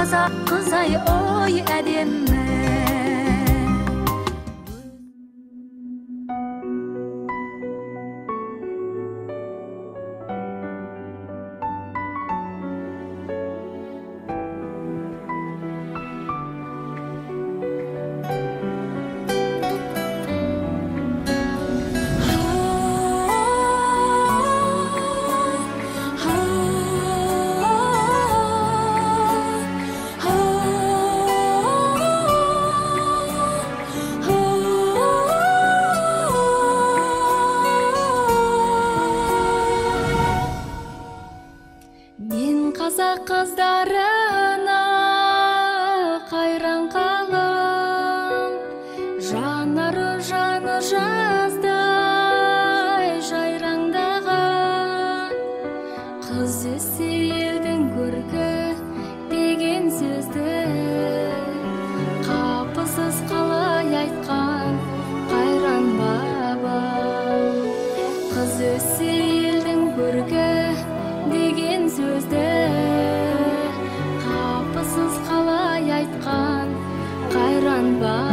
қазақ қызай ой әдемі. Қазақ қыздарына қайран қалам, жанары жаны жаздай жайраңдаған. Қыз өссе елдің көркі деген сөзді қапысыз қалай айтқан қайран баба. Қыз өссе елдің көркі деген сөзді қапысыз қалай айтқан қайран ба.